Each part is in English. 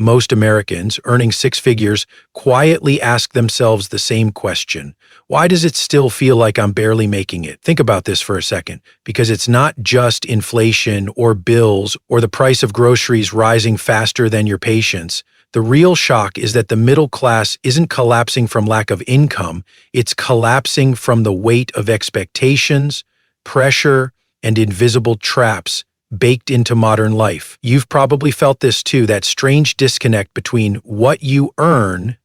Most Americans earning six figures quietly ask themselves the same question. Why does it still feel like I'm barely making it? Think about this for a second, because it's not just inflation or bills or the price of groceries rising faster than your patience. The real shock is that the middle class isn't collapsing from lack of income, it's collapsing from the weight of expectations, pressure, and invisible traps baked into modern life. You've probably felt this too, that strange disconnect between what you earn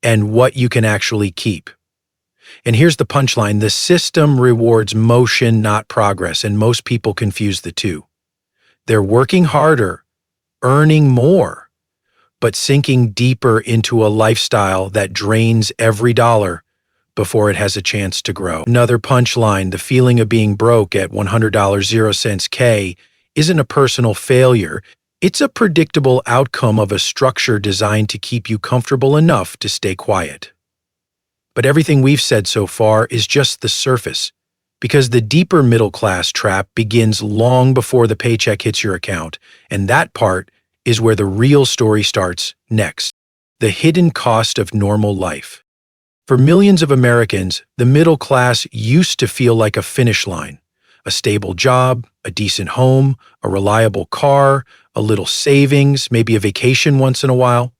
and what you can actually keep. And here's the punchline: the system rewards motion, not progress, and most people confuse the two. They're working harder, earning more, but sinking deeper into a lifestyle that drains every dollar before it has a chance to grow. Another punchline: the feeling of being broke at $100.00 isn't a personal failure. It's a predictable outcome of a structure designed to keep you comfortable enough to stay quiet. But everything we've said so far is just the surface, because the deeper middle class trap begins long before the paycheck hits your account, and that part is where the real story starts next: the hidden cost of normal life. For millions of Americans, the middle class used to feel like a finish line: a stable job, a decent home, a reliable car, a little savings, maybe a vacation once in a while.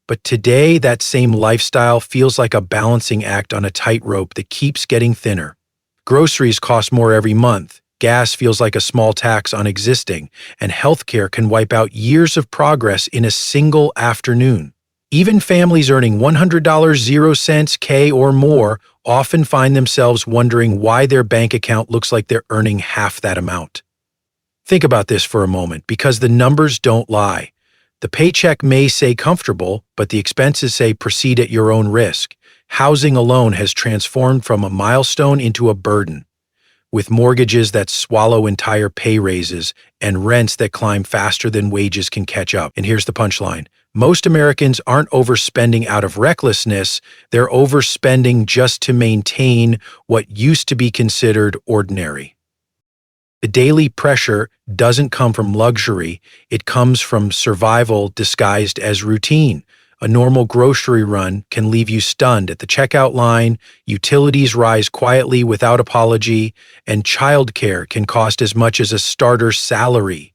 But today, that same lifestyle feels like a balancing act on a tightrope that keeps getting thinner. Groceries cost more every month, gas feels like a small tax on existing, and healthcare can wipe out years of progress in a single afternoon. Even families earning $100.00 or more often find themselves wondering why their bank account looks like they're earning half that amount. Think about this for a moment, because the numbers don't lie. The paycheck may say comfortable, but the expenses say proceed at your own risk. Housing alone has transformed from a milestone into a burden, with mortgages that swallow entire pay raises and rents that climb faster than wages can catch up. And here's the punchline: most Americans aren't overspending out of recklessness, they're overspending just to maintain what used to be considered ordinary. The daily pressure doesn't come from luxury, it comes from survival disguised as routine. A normal grocery run can leave you stunned at the checkout line, utilities rise quietly without apology, and childcare can cost as much as a starter's salary.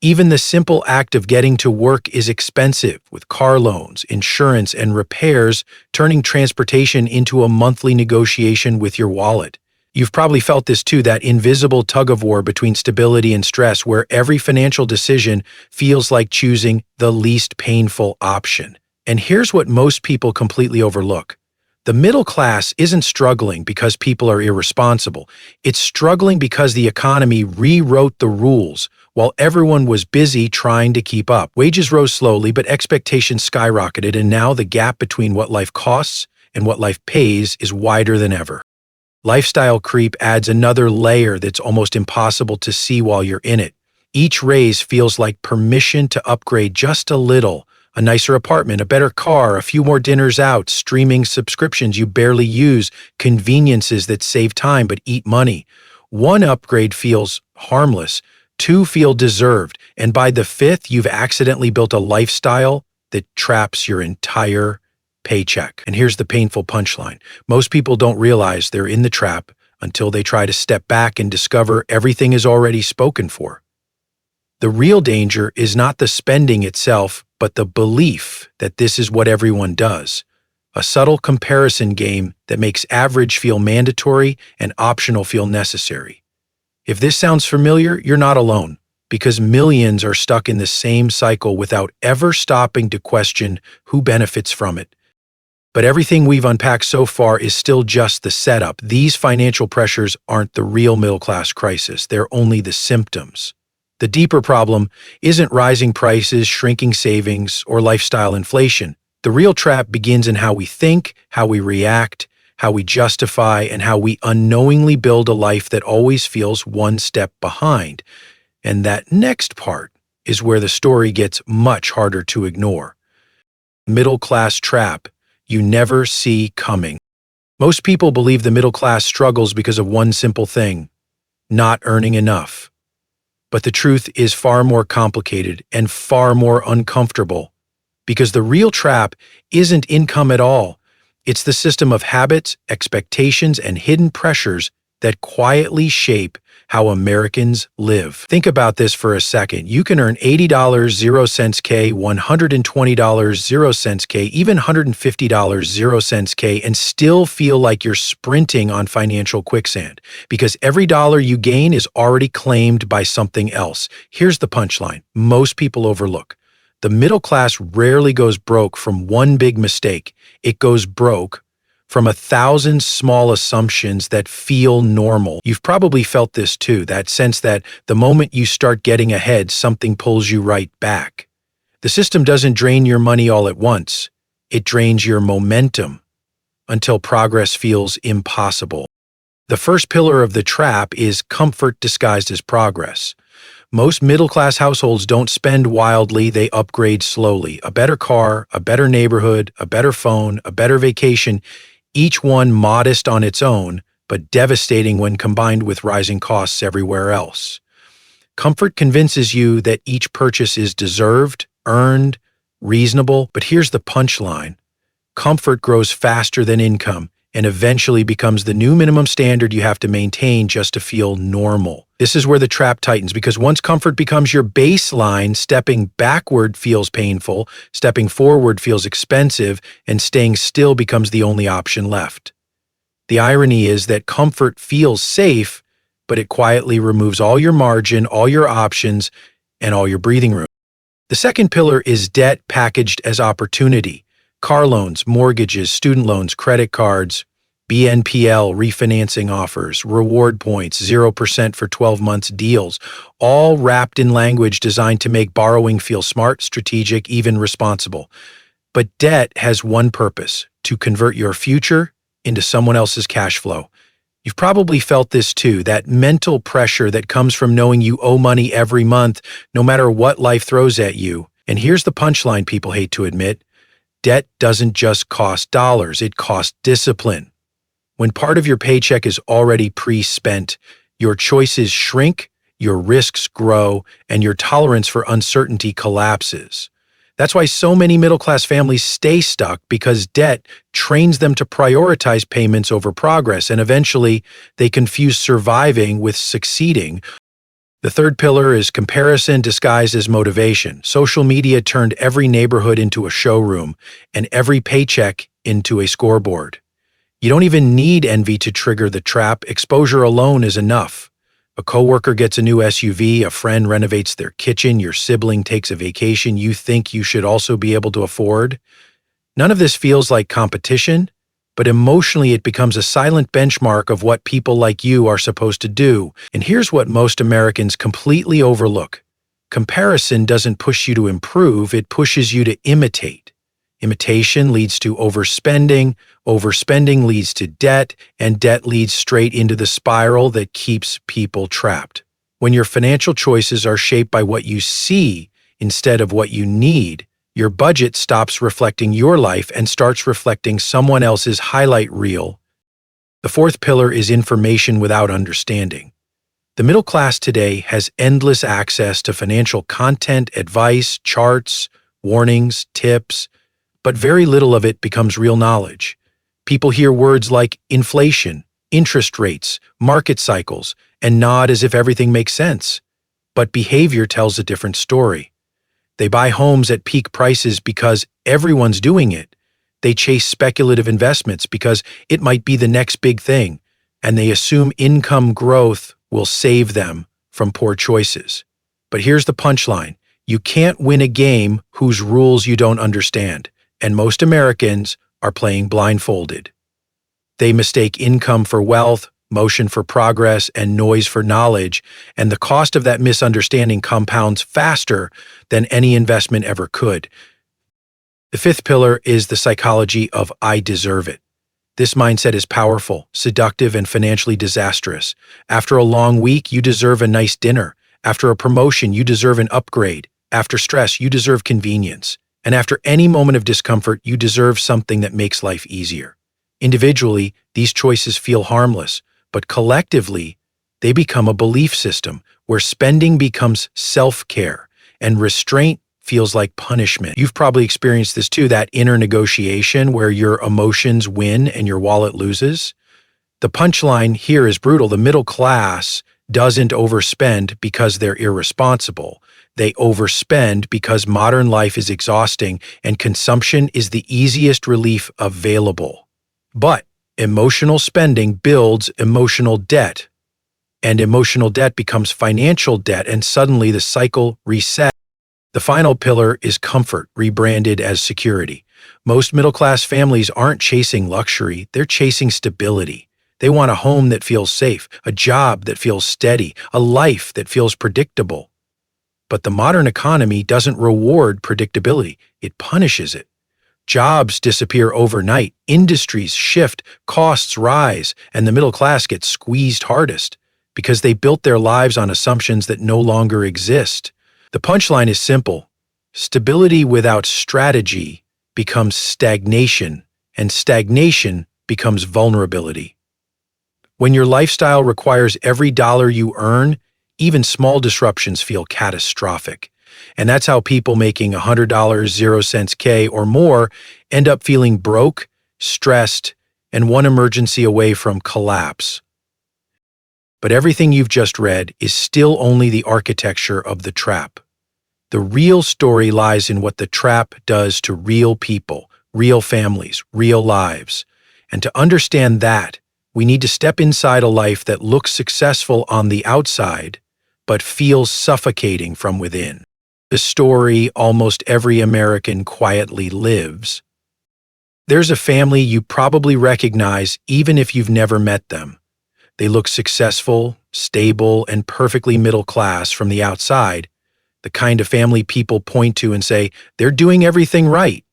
Even the simple act of getting to work is expensive, with car loans, insurance, and repairs turning transportation into a monthly negotiation with your wallet. You've probably felt this too, that invisible tug-of-war between stability and stress, where every financial decision feels like choosing the least painful option. And here's what most people completely overlook: the middle class isn't struggling because people are irresponsible. It's struggling because the economy rewrote the rules while everyone was busy trying to keep up. Wages rose slowly, but expectations skyrocketed, and now the gap between what life costs and what life pays is wider than ever. Lifestyle creep adds another layer that's almost impossible to see while you're in it. Each raise feels like permission to upgrade just a little: a nicer apartment, a better car, a few more dinners out, streaming subscriptions you barely use, conveniences that save time but eat money. One upgrade feels harmless, two feel deserved, and by the fifth, you've accidentally built a lifestyle that traps your entire paycheck. And here's the painful punchline: most people don't realize they're in the trap until they try to step back and discover everything is already spoken for. The real danger is not the spending itself, but the belief that this is what everyone does. A subtle comparison game that makes average feel mandatory and optional feel necessary. If this sounds familiar, you're not alone, because millions are stuck in the same cycle without ever stopping to question who benefits from it. But everything we've unpacked so far is still just the setup. These financial pressures aren't the real middle-class crisis, they're only the symptoms. The deeper problem isn't rising prices, shrinking savings, or lifestyle inflation. The real trap begins in how we think, how we react, how we justify, and how we unknowingly build a life that always feels one step behind. And that next part is where the story gets much harder to ignore. Middle-class trap you never see coming. Most people believe the middle class struggles because of one simple thing: not earning enough. But the truth is far more complicated and far more uncomfortable. Because the real trap isn't income at all. It's the system of habits, expectations, and hidden pressures that quietly shape how Americans live. Think about this for a second. You can earn $80 0 cents K, $120 0 cents K, even $150 0 cents K, and still feel like you're sprinting on financial quicksand because every dollar you gain is already claimed by something else. Here's the punchline most people overlook. The middle class rarely goes broke from one big mistake. It goes broke from 1,000 small assumptions that feel normal. You've probably felt this too, that sense that the moment you start getting ahead, something pulls you right back. The system doesn't drain your money all at once. It drains your momentum until progress feels impossible. The first pillar of the trap is comfort disguised as progress. Most middle-class households don't spend wildly, they upgrade slowly. A better car, a better neighborhood, a better phone, a better vacation, each one modest on its own, but devastating when combined with rising costs everywhere else. Comfort convinces you that each purchase is deserved, earned, reasonable, but here's the punchline. Comfort grows faster than income and eventually becomes the new minimum standard you have to maintain just to feel normal. This is where the trap tightens because once comfort becomes your baseline, stepping backward feels painful, stepping forward feels expensive, and staying still becomes the only option left. The irony is that comfort feels safe, but it quietly removes all your margin, all your options, and all your breathing room. The second pillar is debt packaged as opportunity. Car loans, mortgages, student loans, credit cards, BNPL, refinancing offers, reward points, 0% for 12 months deals, all wrapped in language designed to make borrowing feel smart, strategic, even responsible. But debt has one purpose: to convert your future into someone else's cash flow. You've probably felt this too, that mental pressure that comes from knowing you owe money every month, no matter what life throws at you. And here's the punchline people hate to admit. Debt doesn't just cost dollars, it costs discipline. When part of your paycheck is already pre-spent, your choices shrink, your risks grow, and your tolerance for uncertainty collapses. That's why so many middle-class families stay stuck, because debt trains them to prioritize payments over progress, and eventually they confuse surviving with succeeding. The third pillar is comparison disguised as motivation. Social media turned every neighborhood into a showroom and every paycheck into a scoreboard. You don't even need envy to trigger the trap. Exposure alone is enough. A coworker gets a new SUV, a friend renovates their kitchen, your sibling takes a vacation you think you should also be able to afford. None of this feels like competition, but emotionally it becomes a silent benchmark of what people like you are supposed to do. And here's what most Americans completely overlook. Comparison doesn't push you to improve, it pushes you to imitate. Imitation leads to overspending, overspending leads to debt, and debt leads straight into the spiral that keeps people trapped. When your financial choices are shaped by what you see instead of what you need, your budget stops reflecting your life and starts reflecting someone else's highlight reel. The fourth pillar is information without understanding. The middle class today has endless access to financial content, advice, charts, warnings, tips, but very little of it becomes real knowledge. People hear words like inflation, interest rates, market cycles, and nod as if everything makes sense. But behavior tells a different story. They buy homes at peak prices because everyone's doing it. They chase speculative investments because it might be the next big thing, and they assume income growth will save them from poor choices. But here's the punchline. You can't win a game whose rules you don't understand. And most Americans are playing blindfolded. They mistake income for wealth, motion for progress, and noise for knowledge, and the cost of that misunderstanding compounds faster than any investment ever could. The fifth pillar is the psychology of I deserve it. This mindset is powerful, seductive, and financially disastrous. After a long week, you deserve a nice dinner. After a promotion, you deserve an upgrade. After stress, you deserve convenience. And after any moment of discomfort, you deserve something that makes life easier. Individually, these choices feel harmless, but collectively, they become a belief system where spending becomes self-care and restraint feels like punishment. You've probably experienced this too, that inner negotiation where your emotions win and your wallet loses. The punchline here is brutal. The middle class doesn't overspend because they're irresponsible. They overspend because modern life is exhausting and consumption is the easiest relief available. But emotional spending builds emotional debt, and emotional debt becomes financial debt, and suddenly the cycle resets. The final pillar is comfort, rebranded as security. Most middle-class families aren't chasing luxury, they're chasing stability. They want a home that feels safe, a job that feels steady, a life that feels predictable. But the modern economy doesn't reward predictability, it punishes it. Jobs disappear overnight, industries shift, costs rise, and the middle class gets squeezed hardest because they built their lives on assumptions that no longer exist. The punchline is simple. Stability without strategy becomes stagnation, and stagnation becomes vulnerability. When your lifestyle requires every dollar you earn, even small disruptions feel catastrophic. And that's how people making $100, 0 cents K or more end up feeling broke, stressed, and one emergency away from collapse. But everything you've just read is still only the architecture of the trap. The real story lies in what the trap does to real people, real families, real lives. And to understand that, we need to step inside a life that looks successful on the outside, but feels suffocating from within. The story almost every American quietly lives. There's a family you probably recognize even if you've never met them. They look successful, stable, and perfectly middle class from the outside, the kind of family people point to and say, they're doing everything right.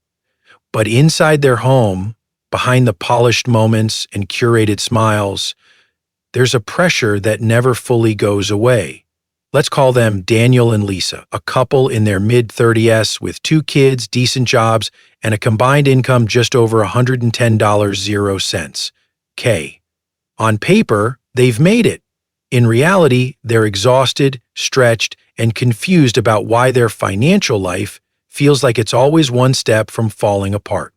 But inside their home, behind the polished moments and curated smiles, there's a pressure that never fully goes away. Let's call them Daniel and Lisa, a couple in their mid-30s with 2 kids, decent jobs, and a combined income just over $110, 0 cents K. On paper, they've made it. In reality, they're exhausted, stretched, and confused about why their financial life feels like it's always one step from falling apart.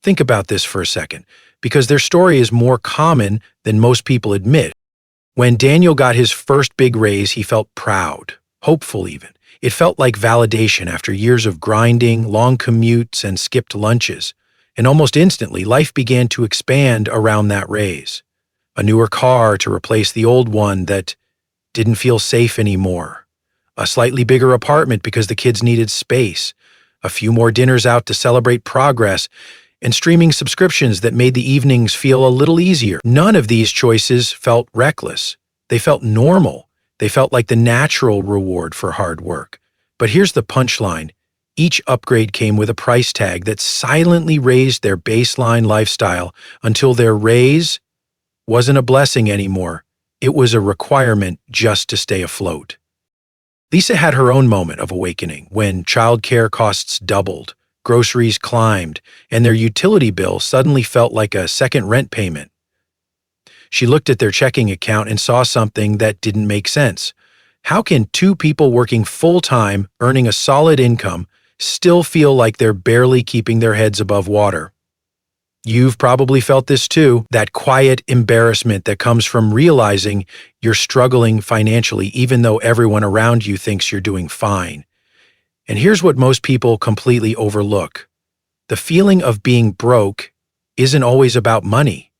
Think about this for a second, because their story is more common than most people admit. When Daniel got his first big raise, he felt proud, hopeful even. It felt like validation after years of grinding, long commutes, and skipped lunches. And almost instantly, life began to expand around that raise. A newer car to replace the old one that didn't feel safe anymore. A slightly bigger apartment because the kids needed space. A few more dinners out to celebrate progress, and streaming subscriptions that made the evenings feel a little easier. None of these choices felt reckless. They felt normal. They felt like the natural reward for hard work. But here's the punchline. Each upgrade came with a price tag that silently raised their baseline lifestyle until their raise wasn't a blessing anymore. It was a requirement just to stay afloat. Lisa had her own moment of awakening when childcare costs doubled, groceries climbed, and their utility bill suddenly felt like a second rent payment. She looked at their checking account and saw something that didn't make sense. How can 2 people working full-time, earning a solid income, still feel like they're barely keeping their heads above water? You've probably felt this too, that quiet embarrassment that comes from realizing you're struggling financially even though everyone around you thinks you're doing fine. And here's what most people completely overlook. The feeling of being broke isn't always about money.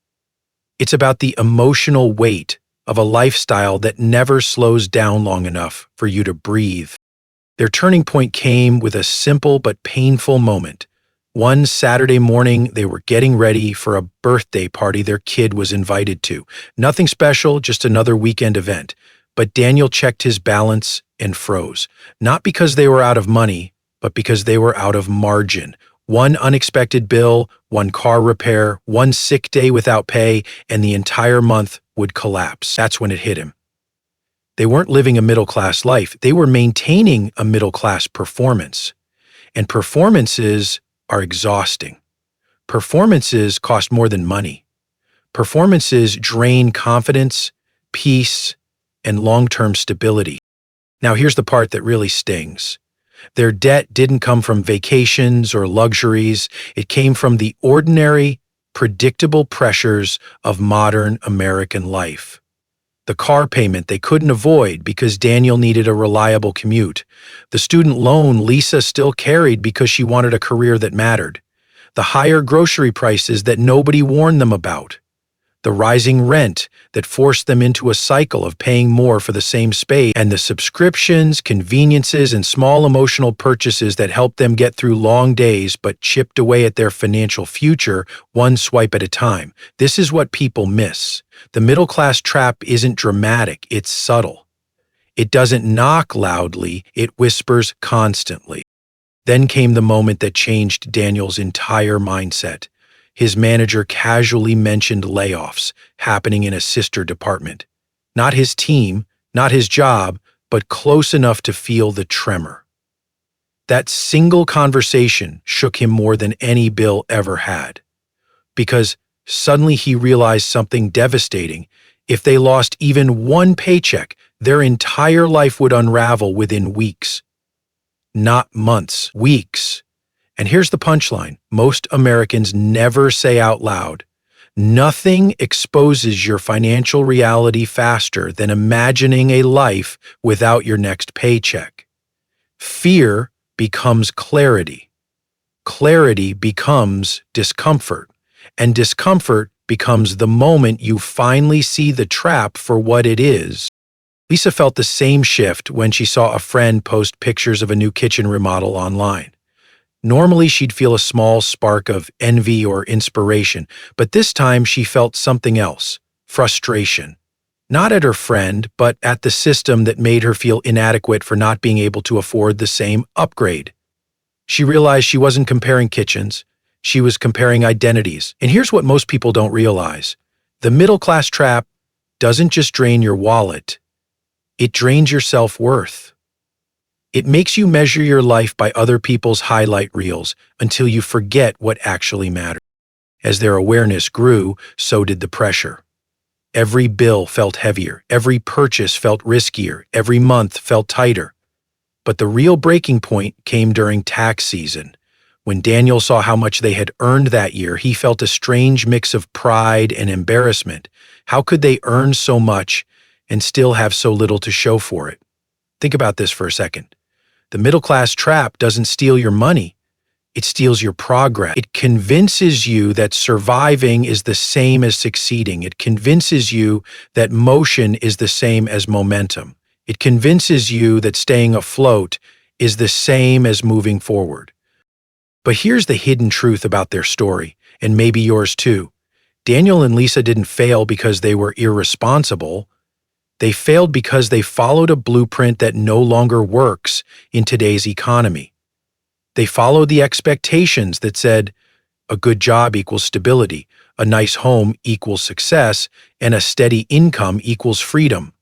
It's about the emotional weight of a lifestyle that never slows down long enough for you to breathe. Their turning point came with a simple but painful moment. One Saturday morning, they were getting ready for a birthday party their kid was invited to. Nothing special, just another weekend event. But Daniel checked his balance and froze. Not because they were out of money, but because they were out of margin. One unexpected bill, one car repair, one sick day without pay, and the entire month would collapse. That's when it hit him. They weren't living a middle-class life. They were maintaining a middle-class performance. And performances are exhausting. Performances cost more than money. Performances drain confidence, peace, and long-term stability. Now here's the part that really stings. Their debt didn't come from vacations or luxuries. It came from the ordinary, predictable pressures of modern American life. The car payment they couldn't avoid because Daniel needed a reliable commute. The student loan Lisa still carried because she wanted a career that mattered. The higher grocery prices that nobody warned them about. The rising rent that forced them into a cycle of paying more for the same space, and the subscriptions, conveniences, and small emotional purchases that helped them get through long days but chipped away at their financial future one swipe at a time. This is what people miss. The middle-class trap isn't dramatic, it's subtle. It doesn't knock loudly, it whispers constantly. Then came the moment that changed Daniel's entire mindset. His manager casually mentioned layoffs happening in a sister department. Not his team, not his job, but close enough to feel the tremor. That single conversation shook him more than any bill ever had. Because suddenly he realized something devastating. If they lost even one paycheck, their entire life would unravel within weeks. Not months, weeks. And here's the punchline. Most Americans never say out loud, nothing exposes your financial reality faster than imagining a life without your next paycheck. Fear becomes clarity. Clarity becomes discomfort. And discomfort becomes the moment you finally see the trap for what it is. Lisa felt the same shift when she saw a friend post pictures of a new kitchen remodel online. Normally, she'd feel a small spark of envy or inspiration, but this time she felt something else, frustration. Not at her friend, but at the system that made her feel inadequate for not being able to afford the same upgrade. She realized she wasn't comparing kitchens, she was comparing identities. And here's what most people don't realize. The middle-class trap doesn't just drain your wallet, it drains your self-worth. It makes you measure your life by other people's highlight reels until you forget what actually matters. As their awareness grew, so did the pressure. Every bill felt heavier, every purchase felt riskier, every month felt tighter. But the real breaking point came during tax season. When Daniel saw how much they had earned that year, he felt a strange mix of pride and embarrassment. How could they earn so much and still have so little to show for it? Think about this for a second. The middle-class trap doesn't steal your money. It steals your progress. It convinces you that surviving is the same as succeeding. It convinces you that motion is the same as momentum. It convinces you that staying afloat is the same as moving forward. But here's the hidden truth about their story, and maybe yours too. Daniel and Lisa didn't fail because they were irresponsible. They failed because they followed a blueprint that no longer works in today's economy. They followed the expectations that said, a good job equals stability, a nice home equals success, and a steady income equals freedom.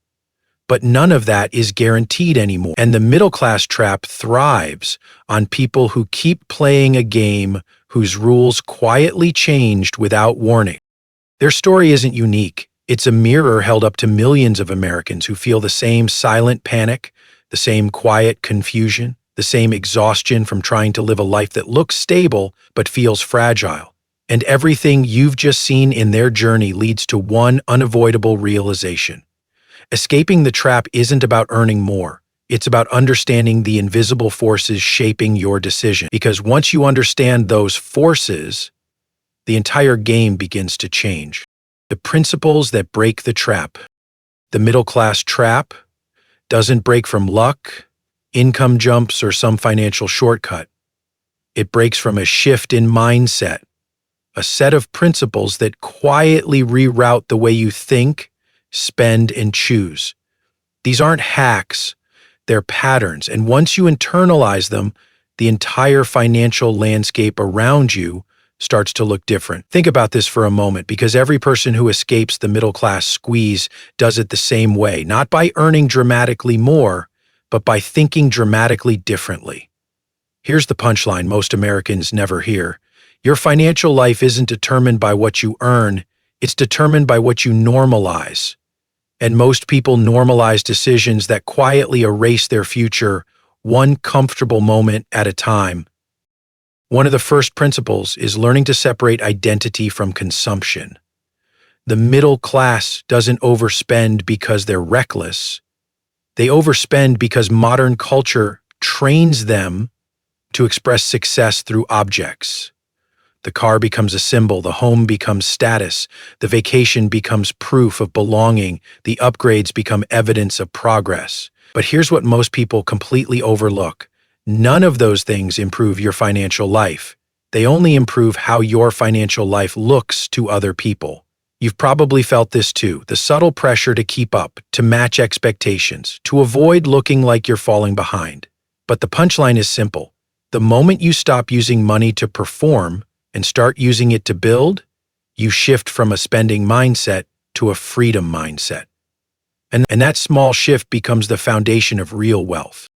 But none of that is guaranteed anymore. And the middle-class trap thrives on people who keep playing a game whose rules quietly changed without warning. Their story isn't unique. It's a mirror held up to millions of Americans who feel the same silent panic, the same quiet confusion, the same exhaustion from trying to live a life that looks stable but feels fragile. And everything you've just seen in their journey leads to one unavoidable realization. Escaping the trap isn't about earning more. It's about understanding the invisible forces shaping your decision. Because once you understand those forces, the entire game begins to change. The principles that break the trap. The middle-class trap doesn't break from luck, income jumps, or some financial shortcut. It breaks from a shift in mindset, a set of principles that quietly reroute the way you think, spend, and choose. These aren't hacks, they're patterns, and once you internalize them, the entire financial landscape around you starts to look different. Think about this for a moment, because every person who escapes the middle-class squeeze does it the same way, not by earning dramatically more, but by thinking dramatically differently. Here's the punchline most Americans never hear. Your financial life isn't determined by what you earn, it's determined by what you normalize. And most people normalize decisions that quietly erase their future one comfortable moment at a time. One of the first principles is learning to separate identity from consumption. The middle class doesn't overspend because they're reckless. They overspend because modern culture trains them to express success through objects. The car becomes a symbol, the home becomes status, the vacation becomes proof of belonging, the upgrades become evidence of progress. But here's what most people completely overlook. None of those things improve your financial life. They only improve how your financial life looks to other people. You've probably felt this too, the subtle pressure to keep up, to match expectations, to avoid looking like you're falling behind. But the punchline is simple. The moment you stop using money to perform and start using it to build, you shift from a spending mindset to a freedom mindset. And that small shift becomes the foundation of real wealth.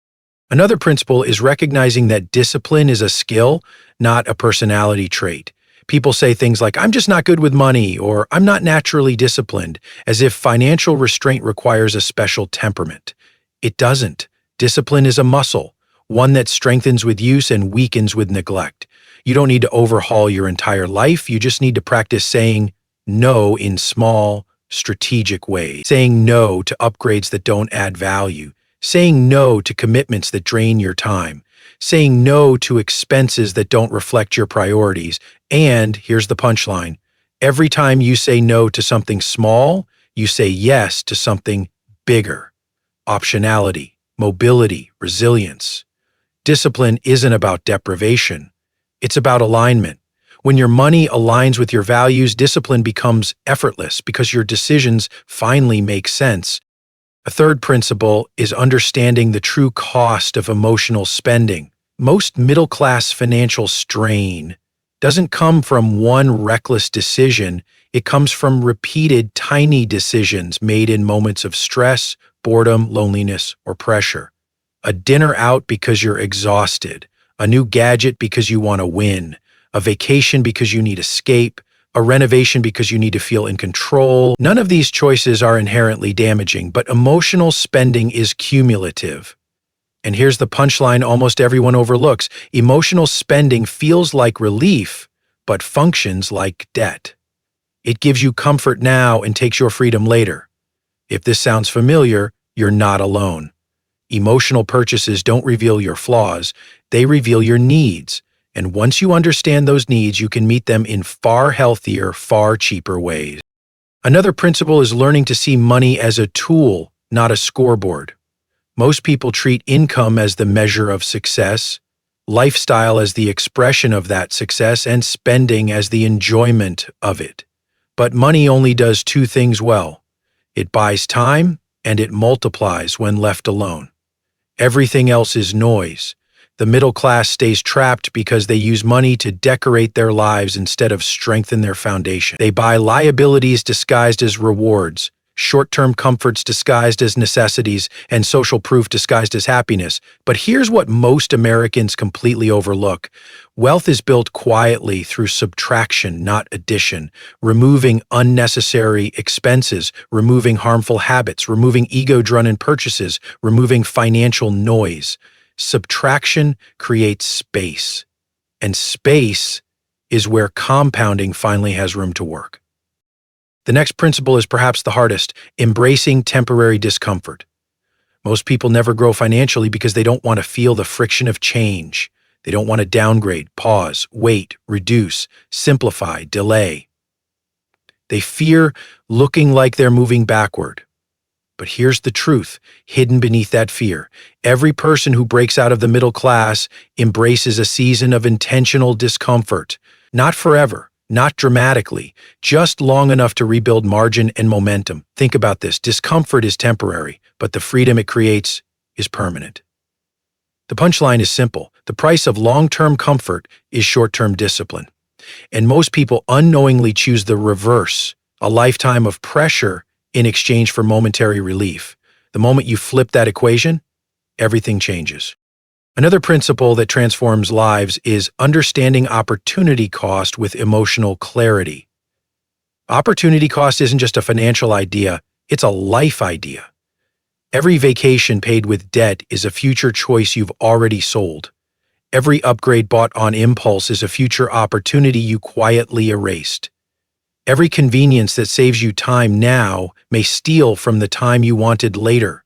Another principle is recognizing that discipline is a skill, not a personality trait. People say things like, "I'm just not good with money," or "I'm not naturally disciplined," as if financial restraint requires a special temperament. It doesn't. Discipline is a muscle, one that strengthens with use and weakens with neglect. You don't need to overhaul your entire life. You just need to practice saying no in small, strategic ways. Saying no to upgrades that don't add value. Saying no to commitments that drain your time. Saying no to expenses that don't reflect your priorities. And here's the punchline. Every time you say no to something small, you say yes to something bigger. Optionality, mobility, resilience. Discipline isn't about deprivation. It's about alignment. When your money aligns with your values, discipline becomes effortless because your decisions finally make sense. A third principle is understanding the true cost of emotional spending. Most middle-class financial strain doesn't come from one reckless decision. It comes from repeated tiny decisions made in moments of stress, boredom, loneliness, or pressure. A dinner out because you're exhausted, a new gadget because you want to win, a vacation because you need escape, a renovation because you need to feel in control. None of these choices are inherently damaging, but emotional spending is cumulative. And here's the punchline almost everyone overlooks. Emotional spending feels like relief, but functions like debt. It gives you comfort now and takes your freedom later. If this sounds familiar, you're not alone. Emotional purchases don't reveal your flaws, they reveal your needs. And once you understand those needs, you can meet them in far healthier, far cheaper ways. Another principle is learning to see money as a tool, not a scoreboard. Most people treat income as the measure of success, lifestyle as the expression of that success, and spending as the enjoyment of it. But money only does two things well. It buys time, and it multiplies when left alone. Everything else is noise. The middle class stays trapped because they use money to decorate their lives instead of strengthen their foundation. They buy liabilities disguised as rewards, short-term comforts disguised as necessities, and social proof disguised as happiness. But here's what most Americans completely overlook. Wealth is built quietly through subtraction, not addition, removing unnecessary expenses, removing harmful habits, removing ego-driven purchases, removing financial noise. Subtraction creates space, and space is where compounding finally has room to work. The next principle is perhaps the hardest, embracing temporary discomfort. Most people never grow financially because they don't want to feel the friction of change. They don't want to downgrade, pause, wait, reduce, simplify, delay. They fear looking like they're moving backward. But here's the truth, hidden beneath that fear. Every person who breaks out of the middle class embraces a season of intentional discomfort. Not forever, not dramatically, just long enough to rebuild margin and momentum. Think about this, discomfort is temporary, but the freedom it creates is permanent. The punchline is simple. The price of long-term comfort is short-term discipline. And most people unknowingly choose the reverse, a lifetime of pressure in exchange for momentary relief. The moment you flip that equation, everything changes. Another principle that transforms lives is understanding opportunity cost with emotional clarity. Opportunity cost isn't just a financial idea, it's a life idea. Every vacation paid with debt is a future choice you've already sold. Every upgrade bought on impulse is a future opportunity you quietly erased. Every convenience that saves you time now may steal from the time you wanted later.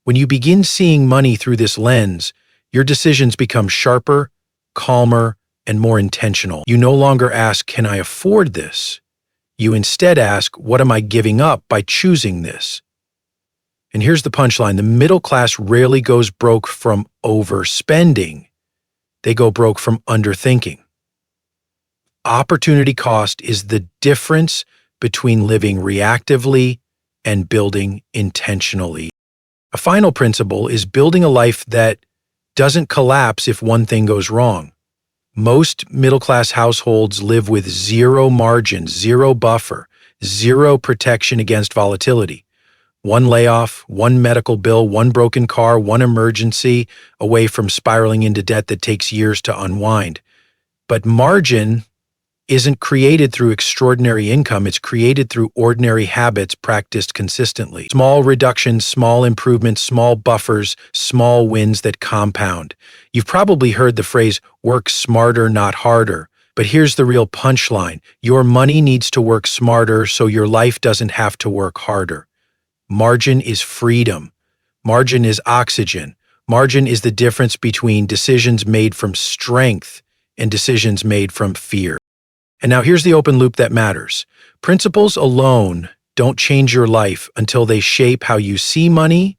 When you begin seeing money through this lens, your decisions become sharper, calmer, and more intentional. You no longer ask, "Can I afford this?" You instead ask, "What am I giving up by choosing this?" And here's the punchline: the middle class rarely goes broke from overspending. They go broke from underthinking. Opportunity cost is the difference between living reactively and building intentionally. A final principle is building a life that doesn't collapse if one thing goes wrong. Most middle-class households live with zero margin, zero buffer, zero protection against volatility. One layoff, one medical bill, one broken car, one emergency away from spiraling into debt that takes years to unwind. But margin isn't created through extraordinary income, it's created through ordinary habits practiced consistently. Small reductions, small improvements, small buffers, small wins that compound. You've probably heard the phrase, work smarter, not harder. But here's the real punchline. Your money needs to work smarter so your life doesn't have to work harder. Margin is freedom. Margin is oxygen. Margin is the difference between decisions made from strength and decisions made from fear. And now here's the open loop that matters. Principles alone don't change your life until they shape how you see money,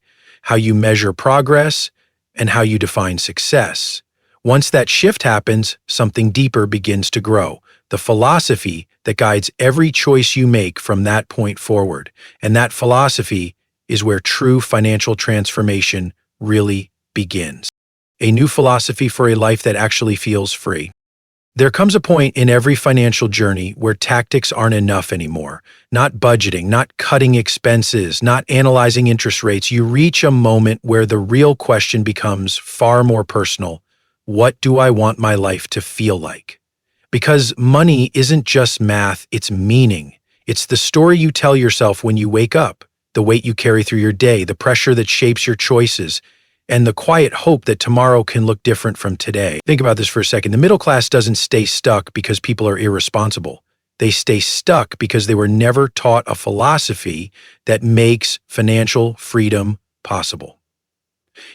how you measure progress, and how you define success. Once that shift happens, something deeper begins to grow. The philosophy that guides every choice you make from that point forward. And that philosophy is where true financial transformation really begins. A new philosophy for a life that actually feels free. There comes a point in every financial journey where tactics aren't enough anymore. Not budgeting, not cutting expenses, not analyzing interest rates. You reach a moment where the real question becomes far more personal. What do I want my life to feel like? Because money isn't just math, it's meaning. It's the story you tell yourself when you wake up, the weight you carry through your day, the pressure that shapes your choices, and the quiet hope that tomorrow can look different from today. Think about this for a second. The middle class doesn't stay stuck because people are irresponsible. They stay stuck because they were never taught a philosophy that makes financial freedom possible.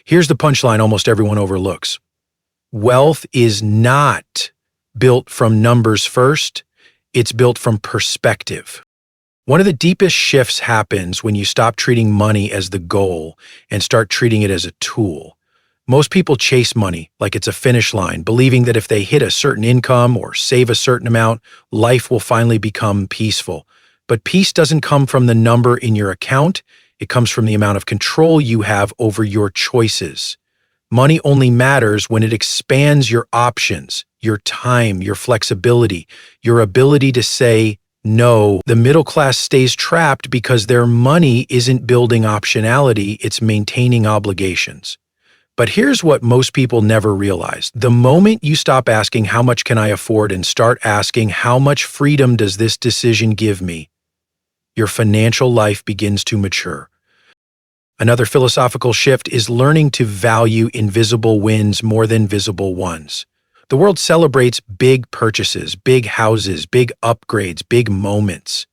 Here's the punchline almost everyone overlooks. Wealth is not built from numbers first, it's built from perspective. One of the deepest shifts happens when you stop treating money as the goal and start treating it as a tool. Most people chase money like it's a finish line, believing that if they hit a certain income or save a certain amount, life will finally become peaceful. But peace doesn't come from the number in your account, it comes from the amount of control you have over your choices. Money only matters when it expands your options, your time, your flexibility, your ability to say no. The middle class stays trapped because their money isn't building optionality, it's maintaining obligations. But here's what most people never realize. The moment you stop asking, "How much can I afford?" and start asking, "How much freedom does this decision give me?" your financial life begins to mature. Another philosophical shift is learning to value invisible wins more than visible ones. The world celebrates big purchases, big houses, big upgrades, big moments.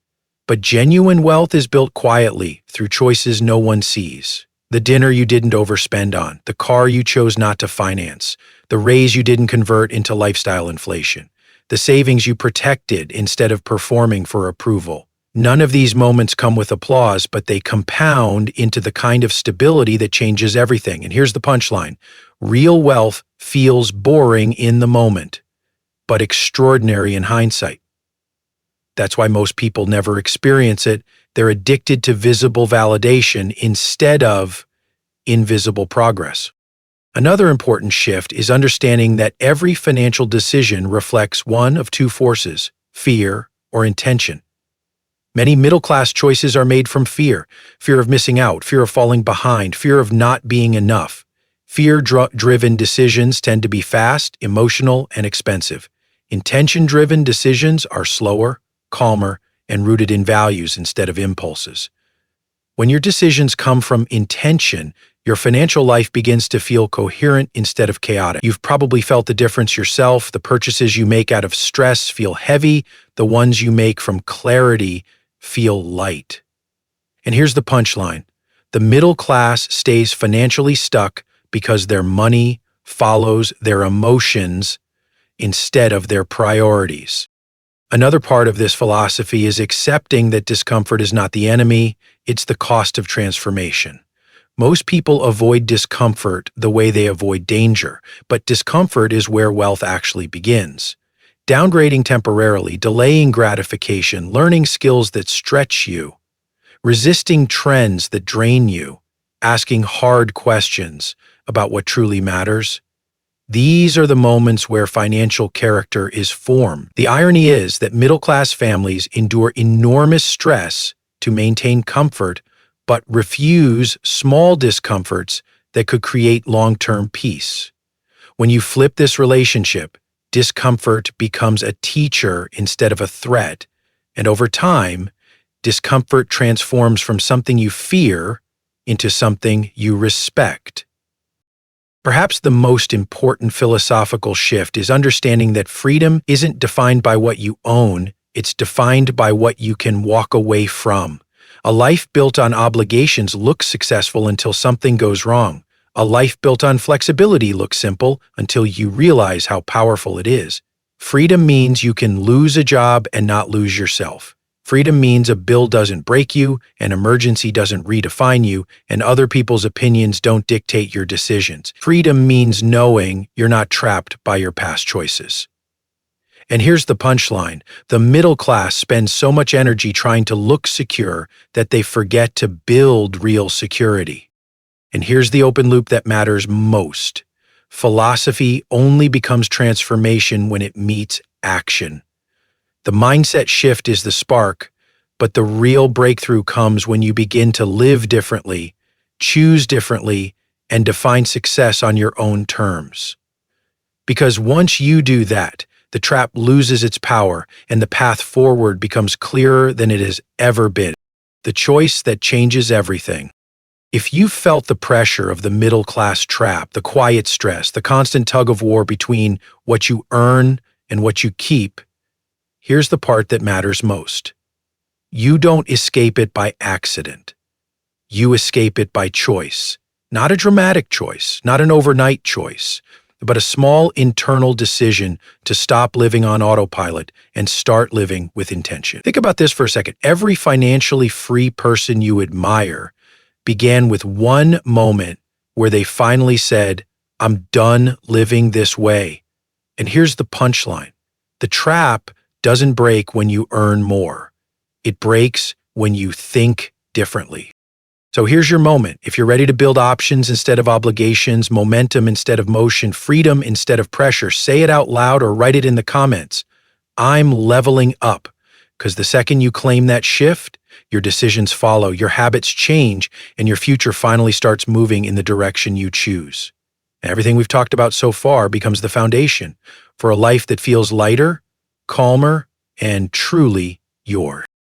But genuine wealth is built quietly through choices no one sees. The dinner you didn't overspend on, the car you chose not to finance, the raise you didn't convert into lifestyle inflation, the savings you protected instead of performing for approval. None of these moments come with applause, but they compound into the kind of stability that changes everything. And here's the punchline. Real wealth feels boring in the moment, but extraordinary in hindsight. That's why most people never experience it. They're addicted to visible validation instead of invisible progress. Another important shift is understanding that every financial decision reflects one of two forces, fear or intention. Many middle-class choices are made from fear of missing out, fear of falling behind, fear of not being enough. Fear-driven decisions tend to be fast, emotional, and expensive. Intention-driven decisions are slower, calmer, and rooted in values instead of impulses. When your decisions come from intention, your financial life begins to feel coherent instead of chaotic. You've probably felt the difference yourself. The purchases you make out of stress feel heavy. The ones you make from clarity feel light. And here's the punchline. The middle class stays financially stuck because their money follows their emotions instead of their priorities. Another part of this philosophy is accepting that discomfort is not the enemy, it's the cost of transformation. Most people avoid discomfort the way they avoid danger, but discomfort is where wealth actually begins. Downgrading temporarily, delaying gratification, learning skills that stretch you, resisting trends that drain you, asking hard questions about what truly matters. These are the moments where financial character is formed. The irony is that middle-class families endure enormous stress to maintain comfort, but refuse small discomforts that could create long-term peace. When you flip this relationship, discomfort becomes a teacher instead of a threat, and over time, discomfort transforms from something you fear into something you respect. Perhaps the most important philosophical shift is understanding that freedom isn't defined by what you own, it's defined by what you can walk away from. A life built on obligations looks successful until something goes wrong. A life built on flexibility looks simple until you realize how powerful it is. Freedom means you can lose a job and not lose yourself. Freedom means a bill doesn't break you, an emergency doesn't redefine you, and other people's opinions don't dictate your decisions. Freedom means knowing you're not trapped by your past choices. And here's the punchline. The middle class spends so much energy trying to look secure that they forget to build real security. And here's the open loop that matters most. Philosophy only becomes transformation when it meets action. The mindset shift is the spark, but the real breakthrough comes when you begin to live differently, choose differently, and define success on your own terms. Because once you do that, the trap loses its power and the path forward becomes clearer than it has ever been. The choice that changes everything. If you felt the pressure of the middle-class trap, the quiet stress, the constant tug-of-war between what you earn and what you keep, here's the part that matters most. You don't escape it by accident. You escape it by choice. Not a dramatic choice, not an overnight choice, but a small internal decision to stop living on autopilot and start living with intention. Think about this for a second. Every financially free person you admire began with one moment where they finally said, "I'm done living this way." And here's the punchline. The trap doesn't break when you earn more. It breaks when you think differently. So here's your moment. If you're ready to build options instead of obligations, momentum instead of motion, freedom instead of pressure, say it out loud or write it in the comments. I'm leveling up. Because the second you claim that shift, your decisions follow, your habits change, and your future finally starts moving in the direction you choose. Everything we've talked about so far becomes the foundation for a life that feels lighter, calmer, and truly yours.